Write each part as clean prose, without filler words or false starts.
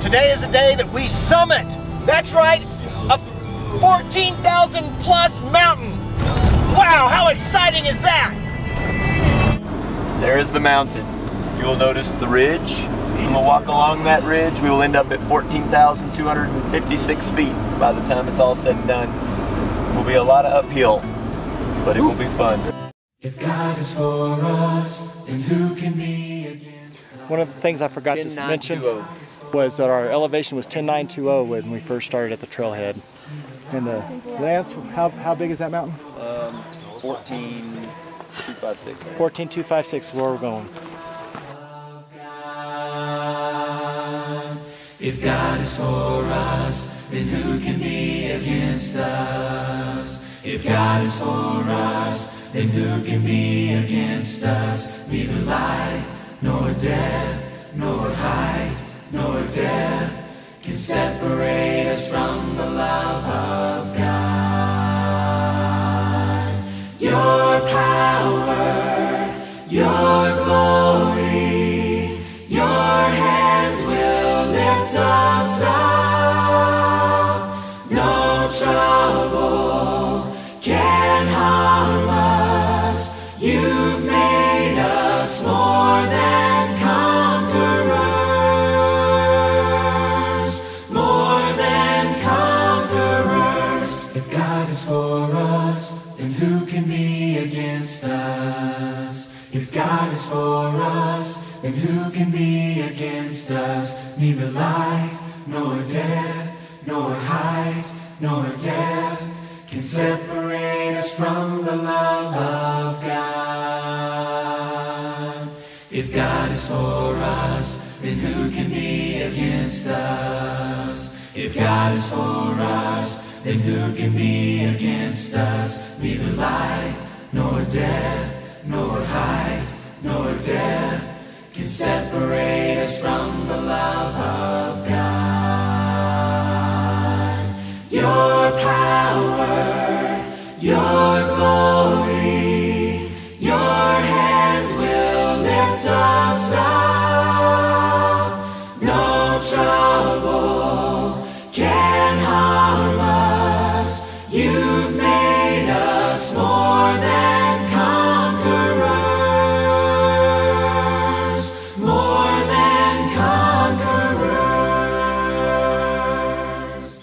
Today is a day that we summit. That's right, a 14,000 plus mountain. Wow, how exciting is that? There is the mountain. You will notice the ridge. We will walk along that ridge. We will end up at 14,256 feet by the time it's all said and done. It will be a lot of uphill, but it will be fun. If God is for us, then who can be against us? One of the things I forgot to mention was that our elevation was 10,920 when we first started at the trailhead. And Lance, how big is that mountain? 14,256. 14,256 is where we're going. If God is for us, then who can be against us? If God is for us, then who can be against us? Neither life, nor death, nor height, nor depth can separate us from the love of God. Your power, your glory, your hand will lift us up. No trouble can harm us. You've made us more than conquerors, more than conquerors. If God is for us, then who can be against us? If God is for us, then who can be against us? Neither life, nor death, nor height, nor depth can separate us from the love of God. If God is for us, then who can be against us? If God is for us, then who can be against us? Neither life, nor death, nor height, nor depth can separate us from the love of God. Your power, your glory, your hand will lift us up. No trouble can harm us. You've made us more than conquerors, more than conquerors.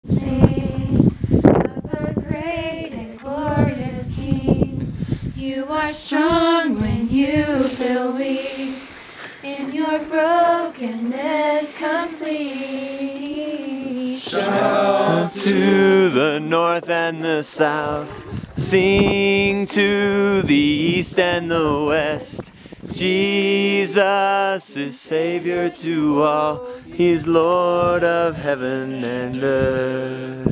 Sing of a great and glorious King. You are strong when you feel weak. In your brokenness complete. Shout to the north and the south. Sing to the east and the west. Jesus is Savior to all. He's Lord of heaven and earth.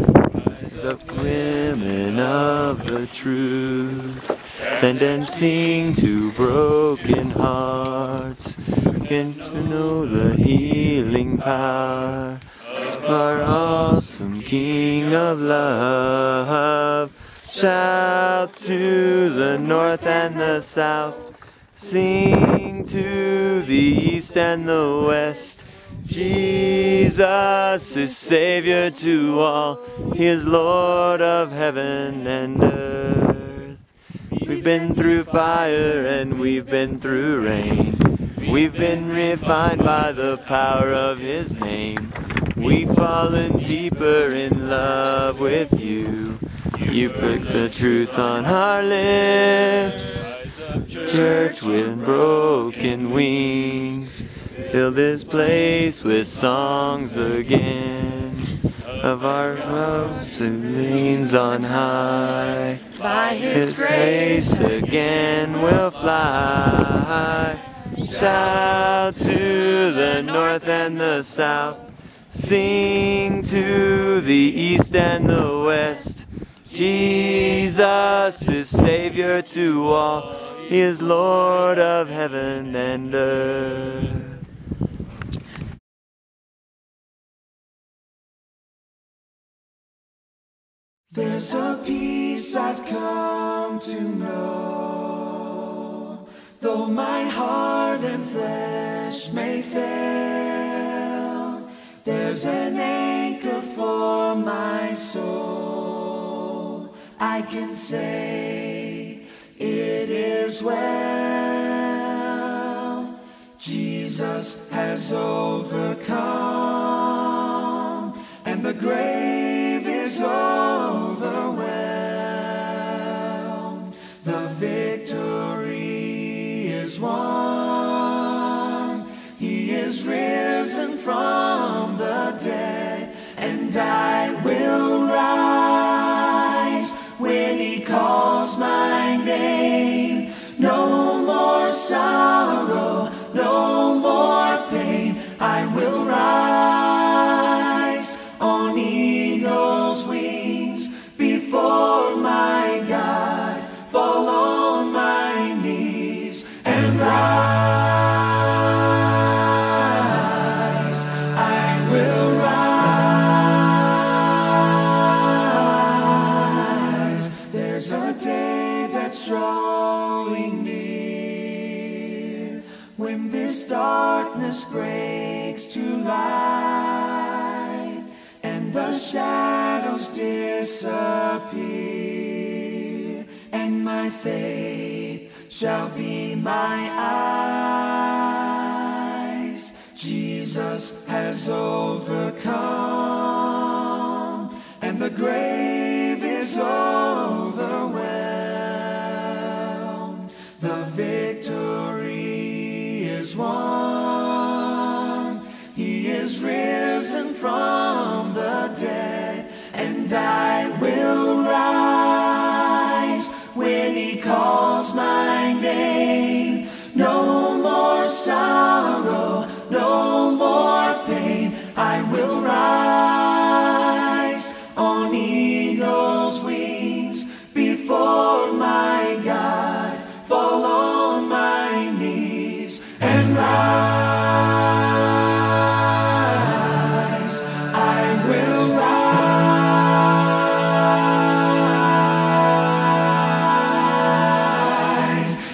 Rise up, women of the truth. Stand and sing to broken hearts. Can you know the healing power of our awesome King of love? Shout to the north and the south. Sing to the east and the west. Jesus is Savior to all. He is Lord of heaven and earth. We've been through fire and we've been through rain. We've been refined by the power of His name. We've fallen deeper in love with you. You put the truth on our lips. Church with broken wings. Fill this place with songs again of our rose who leans on high. By His grace again will fly. Shout to the north and the south. Sing to the east and the west. Jesus is Savior to all. He is Lord of heaven and earth. There's a peace I've come to know, though my heart and flesh may fail. There's an anchor for my soul. I can say it is well. Jesus has overcome, and the grave is overwhelmed. The victory is won. He is risen from the dead, and I will rise when he calls my name. No more sorrow, no more pain. I will rise on eagle's wings before my God, fall on my knees and rise. I will rise. There's a day that's drawing near, when this darkness breaks to light, and the shadows disappear, and my faith shall be my eyes. Jesus has overcome, and the grave is overwhelmed. The victory is won. He is risen from the dead, and I will rise when he calls my name. No more sorrow, no more pain. I will rise on eagle's wings before my God, fall on my knees and rise. I will rise.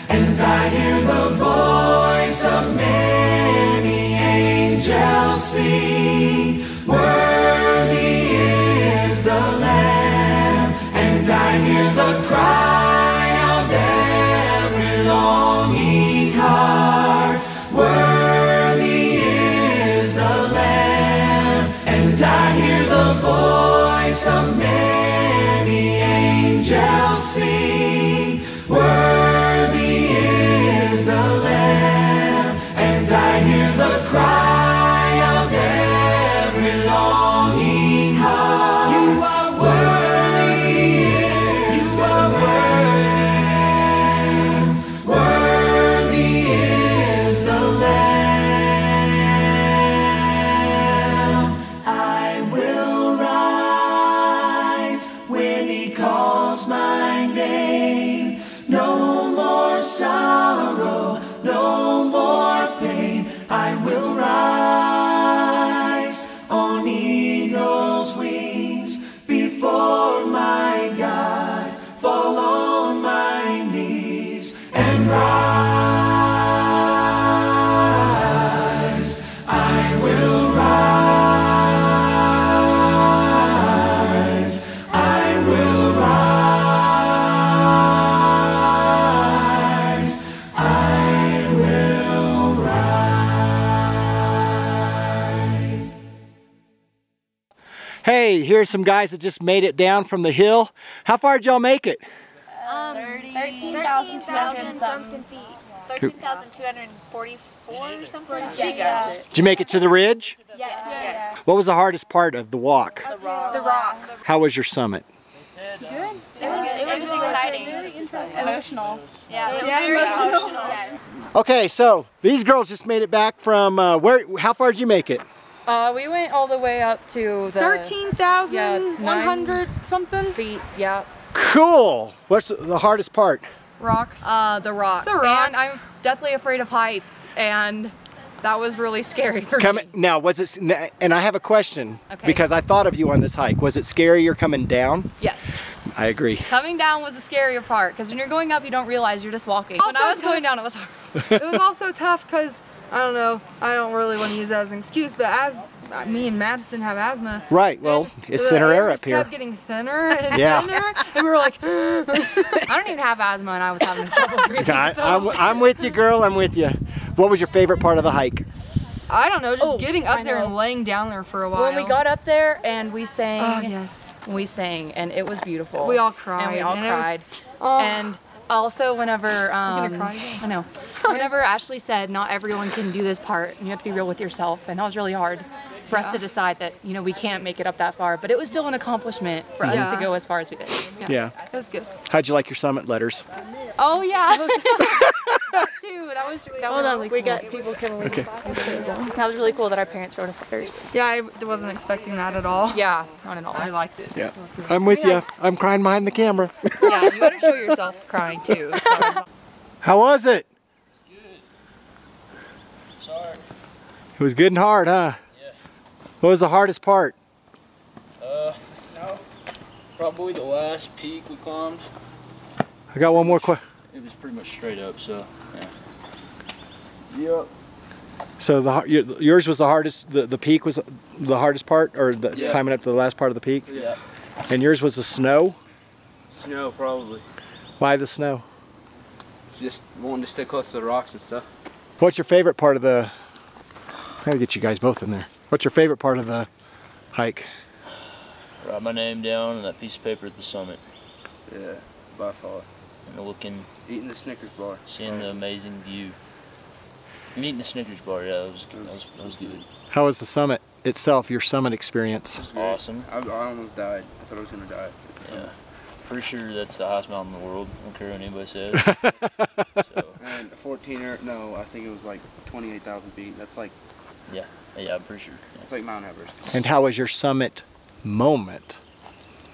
And I hear the voice of many angels sing, worthy is the Lamb. And I hear the cry of every longing heart, worthy is the Lamb. And I hear the voice of many angels sing, worthy is the Lamb. And I hear the cry of every longing heart, you are worthy, you are worthy, worthy is the Lamb. I will rise when he calls my name. No more sorrow, no more pain. I will rise on eagle's wings before my God, fall on my knees and rise. I will rise. I will rise. I will rise. Hey, here's some guys that just made it down from the hill. How far did y'all make it? 13,200 something feet. 13,244 or something? Yes. Did you make it to the ridge? Yes. What was the hardest part of the walk? The rocks. How was your summit? It was exciting. Emotional. Yeah, it was very emotional. Yes. Okay, so these girls just made it back from how far did you make it? We went all the way up to the 13,100 something feet. Yeah. Cool. What's the hardest part? rocks. The rocks. The rocks. And I'm deathly afraid of heights, and that was really scary for me. Now, was it? And I have a question because I thought of you on this hike. Was it scarier coming down? Yes. I agree. Coming down was the scarier part because when you're going up, you don't realize you're just walking. Also when I was going down, it was hard. It was also tough because I don't know. I don't really want to use that as an excuse, but as me and Madison have asthma. Right. Well, it's thinner air up here. Kept getting thinner and thinner, and we were like, I don't even have asthma, and I was having trouble breathing. So. I'm with you, girl. I'm with you. What was your favorite part of the hike? I don't know, just getting up there and laying down there for a while. When we got up there and we sang. Oh, yes. We sang, and it was beautiful. We all cried. And we all cried. And also whenever, I'm gonna cry again. I know. Whenever Ashley said not everyone can do this part, and you have to be real with yourself, and that was really hard for us to decide that, you know, we can't make it up that far, but it was still an accomplishment for us to go as far as we did. Yeah. It was good. How'd you like your summit letters? Oh yeah. That too. That was really cool. We got people coming. Okay. That was really cool that our parents wrote us letters. Yeah, I wasn't expecting that at all. Yeah, not at all. I liked it. Yeah. I'm with you. I'm crying behind the camera. Yeah, you better show yourself crying too. So. How was it? Good. Sorry. It was good and hard, huh? Yeah. What was the hardest part? The snow. Probably the last peak we climbed. I got one more question. It was pretty much straight up, so yeah. Yep. So yours was the hardest. The peak was the hardest part, or Yeah. climbing up to the last part of the peak. Yeah. And yours was the snow. Snow, probably. Why the snow? Just wanting to stay close to the rocks and stuff. What's your favorite part of the? I gotta get you guys both in there. What's your favorite part of the hike? Write my name down on that piece of paper at the summit. Yeah, by far. And looking, Eating the Snickers bar. seeing the amazing view. I'm eating the Snickers bar, yeah, that was good. How was the summit itself? Your summit experience? It was awesome. I almost died. I thought I was gonna die. Yeah. Pretty sure that's the highest mountain in the world. I don't care what anybody says. So. And 14 or no, I think it was like 28,000 feet. That's like. Yeah, I'm pretty sure. Yeah. It's like Mount Everest. And how was your summit moment?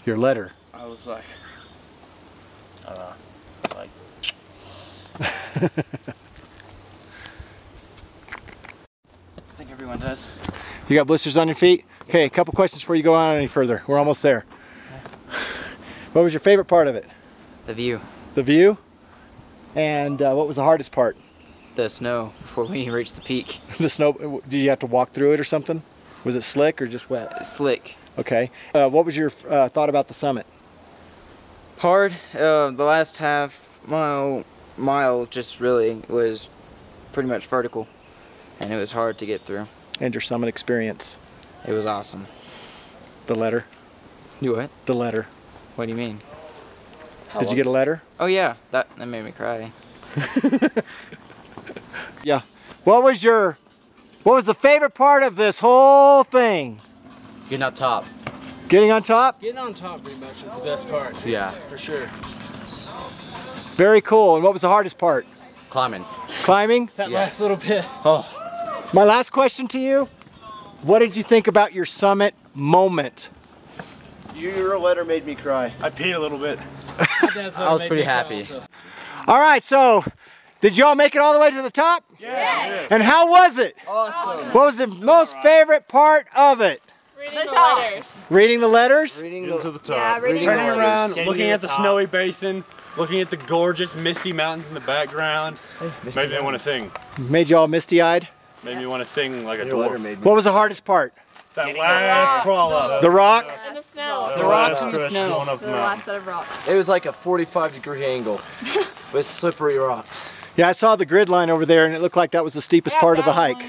Your letter? I was like. Like. I think everyone does. You got blisters on your feet? Okay, a couple questions before you go on any further. We're almost there. What was your favorite part of it? The view. The view? And what was the hardest part? The snow before we reached the peak. The snow, did you have to walk through it or something? Was it slick or just wet? Slick. Okay. What was your thought about the summit? Hard. The last half mile just really was pretty much vertical, and it was hard to get through. And your summit experience? It was awesome. The letter? You what? The letter. What do you mean? Did you get a letter? Oh yeah, that made me cry. Yeah. What was the favorite part of this whole thing? Getting up top. Getting on top? Getting on top pretty much is the best part. Yeah. For sure. Very cool. And what was the hardest part? Climbing. Climbing? That last little bit. Oh. My last question to you, what did you think about your summit moment? Your letter made me cry. I peed a little bit. I was pretty happy. All right, so did y'all make it all the way to the top? Yes. And how was it? Awesome. What was the most favorite part of it? Reading the letters. Reading the letters? Reading to the top. Yeah, reading the Turning letters. around, Getting looking to at the the top. snowy basin, looking at the gorgeous misty mountains in the background. Made me want to sing. Made y'all misty-eyed? Made me want to sing like a dwarf. What was the hardest part? That last crawl up. The rock? In the snow. The rocks in the snow. Going up The the mountain. last set of rocks. It was like a 45-degree angle with slippery rocks. Yeah, I saw the grid line over there and it looked like that was the steepest part of the hike.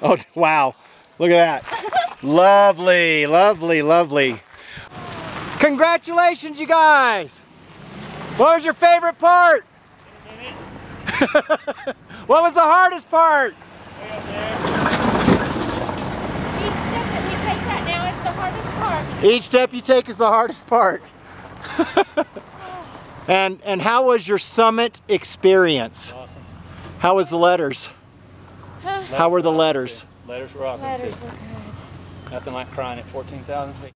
Oh, wow. Look at that. Lovely, lovely, lovely. Congratulations, you guys. What was your favorite part? What was the hardest part? Each step you take is the hardest part. And how was your summit experience? Awesome. How was the letters? How were the letters? Letters were awesome too. Nothing like crying at 14,000 feet.